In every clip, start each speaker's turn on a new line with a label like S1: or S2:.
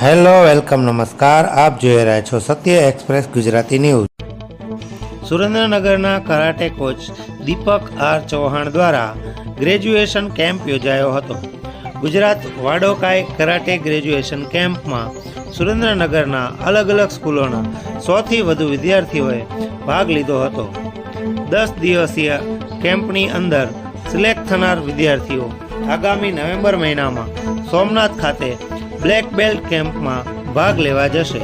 S1: Hello welcome નમસ્કાર, આપ જોઈ રહ્યા છો સત્ય એક્સપ્રેસ ગુજરાતી ન્યૂઝ। સુરેન્દ્રનગરના કરાટે કોચ દીપક આર ચૌહાણ દ્વારા ગ્રેજ્યુએશન કેમ્પ યોજાયો હતો। ગુજરાત વાડોકાઈ કરાટે ગ્રેજ્યુએશન કેમ્પમાં સુરેન્દ્રનગરના અલગ અલગ સ્કૂલોના 100થી વધુ વિદ્યાર્થીઓએ ભાગ લીધો હતો। 10 દિવસીય કેમ્પની અંદર સિલેક્ટ થનાર વિદ્યાર્થીઓ આગામી નવેમ્બર મહિનામાં સોમનાથ ખાતે બ્લેક બેલ્ટ કેમ્પમાં ભાગ લેવા જશે।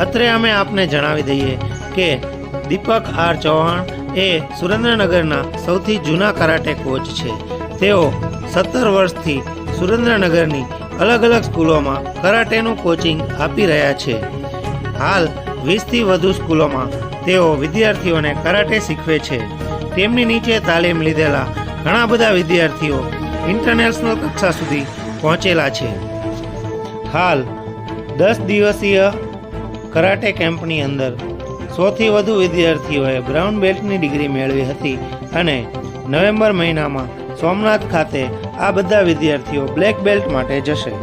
S1: અત્રે અમે આપને જણાવી દઈએ કે દીપક આર ચૌહાણ એ સુરેન્દ્રનગરના સૌથી જૂના કરાટે કોચ છે। તેઓ 17 વર્ષથી સુરેન્દ્રનગરની અલગ અલગ સ્કૂલોમાં કરાટેનું કોચિંગ આપી રહ્યા છે। હાલ 20થી વધુ સ્કૂલોમાં તેઓ વિદ્યાર્થીઓને કરાટે શીખવે છે। તેમની નીચે તાલીમ લીધેલા ઘણા બધા વિદ્યાર્થીઓ ઇન્ટરનેશનલ કક્ષા સુધી પહોંચેલા છે। હાલ 10 દિવસીય કરાટે કેમ્પની અંદર 100થી વધુ વિદ્યાર્થીઓએ બ્રાઉન બેલ્ટની ડિગ્રી મેળવી હતી અને નવેમ્બર મહિનામાં સોમનાથ ખાતે આ બધા વિદ્યાર્થીઓ બ્લેક બેલ્ટ માટે જશે।